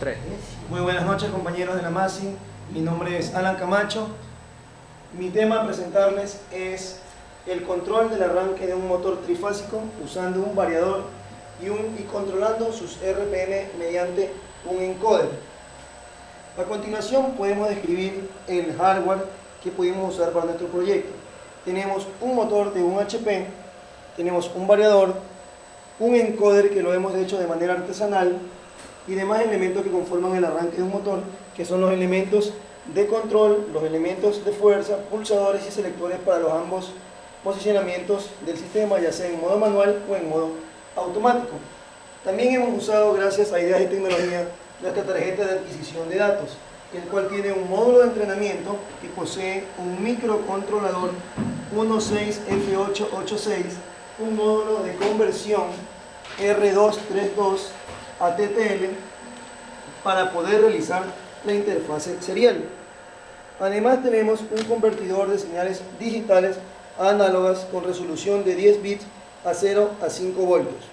3. Muy buenas noches, compañeros de la MASI. Mi nombre es Alan Camacho. Mi tema a presentarles es el control del arranque de un motor trifásico usando un variador y controlando sus RPM mediante un encoder. A continuación podemos describir el hardware que pudimos usar para nuestro proyecto. Tenemos un motor de 1 HP, tenemos un variador, un encoder que lo hemos hecho de manera artesanal y demás elementos que conforman el arranque de un motor, que son los elementos de control, los elementos de fuerza, pulsadores y selectores para los ambos posicionamientos del sistema, ya sea en modo manual o en modo automático. También hemos usado, gracias a ideas y tecnología, nuestra tarjeta de adquisición de datos, el cual tiene un módulo de entrenamiento que posee un microcontrolador 16F886, un módulo de conversión R232 a TTL para poder realizar la interfase serial. Además tenemos un convertidor de señales digitales a análogas con resolución de 10 bits a 0 a 5 voltios.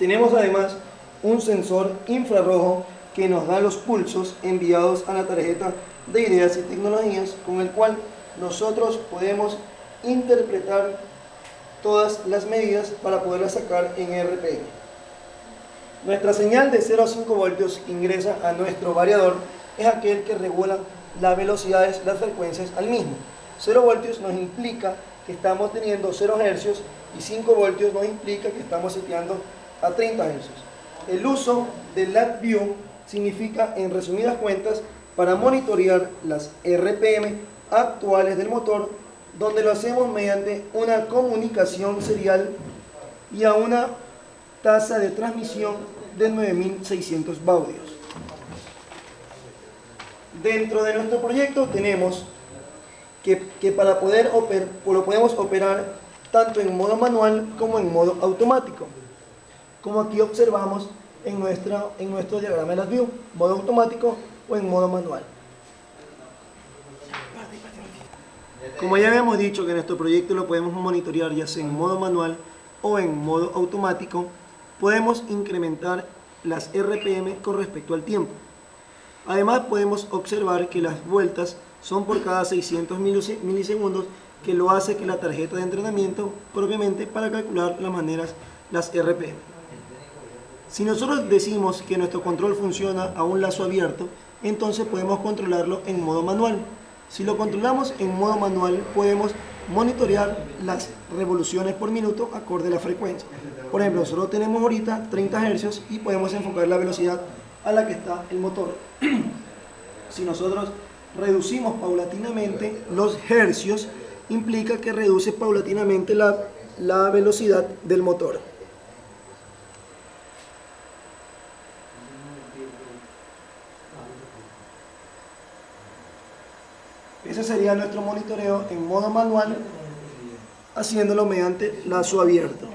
Tenemos además un sensor infrarrojo que nos da los pulsos enviados a la tarjeta de ideas y tecnologías, con el cual nosotros podemos interpretar todas las medidas para poderlas sacar en RPM. Nuestra señal de 0 a 5 voltios que ingresa a nuestro variador es aquel que regula las velocidades, las frecuencias al mismo. 0 voltios nos implica que estamos teniendo 0 hercios y 5 voltios nos implica que estamos seteando a 30 hercios. El uso del LabVIEW significa, en resumidas cuentas, para monitorear las RPM actuales del motor, donde lo hacemos mediante una comunicación serial y a una tasa de transmisión de 9600 baudios. Dentro de nuestro proyecto tenemos que lo podemos operar tanto en modo manual como en modo automático, como aquí observamos en nuestro diagrama de LabVIEW, modo automático o en modo manual. Como ya habíamos dicho que nuestro proyecto lo podemos monitorear ya sea en modo manual o en modo automático, podemos incrementar las RPM con respecto al tiempo. Además podemos observar que las vueltas son por cada 600 milisegundos, que lo hace que la tarjeta de entrenamiento propiamente para calcular las RPM. Si nosotros decimos que nuestro control funciona a un lazo abierto, entonces podemos controlarlo en modo manual. Si lo controlamos en modo manual, podemos monitorear las revoluciones por minuto acorde a la frecuencia. Por ejemplo, nosotros tenemos ahorita 30 Hz y podemos enfocar la velocidad a la que está el motor. Si nosotros reducimos paulatinamente los hercios, implica que reduce paulatinamente la velocidad del motor. Ese sería nuestro monitoreo en modo manual, haciéndolo mediante lazo abierto.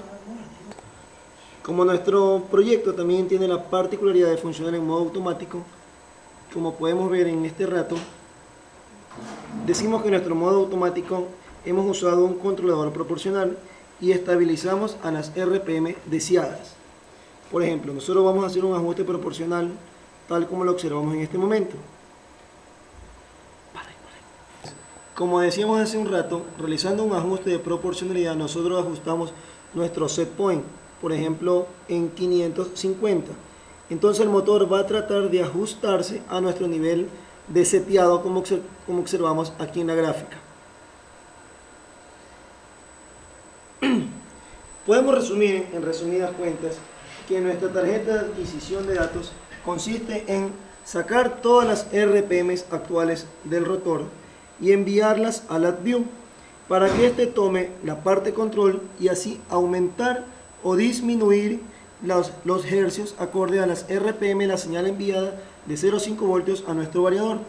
Como nuestro proyecto también tiene la particularidad de funcionar en modo automático, como podemos ver en este rato, decimos que en nuestro modo automático hemos usado un controlador proporcional y estabilizamos a las RPM deseadas. Por ejemplo, nosotros vamos a hacer un ajuste proporcional tal como lo observamos en este momento. Como decíamos hace un rato, realizando un ajuste de proporcionalidad, nosotros ajustamos nuestro set point, por ejemplo, en 550. Entonces el motor va a tratar de ajustarse a nuestro nivel de seteado, como observamos aquí en la gráfica. Podemos resumir, en resumidas cuentas, que nuestra tarjeta de adquisición de datos consiste en sacar todas las RPMs actuales del rotor y enviarlas a LabVIEW para que éste tome la parte control y así aumentar o disminuir los hercios acorde a las RPM, la señal enviada de 0 a 5 voltios a nuestro variador.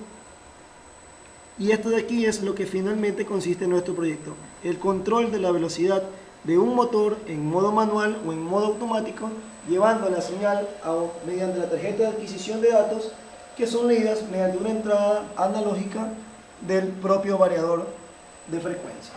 Y esto de aquí es lo que finalmente consiste en nuestro proyecto: el control de la velocidad de un motor en modo manual o en modo automático, llevando la señal mediante la tarjeta de adquisición de datos, que son leídas mediante una entrada analógica del propio variador de frecuencia.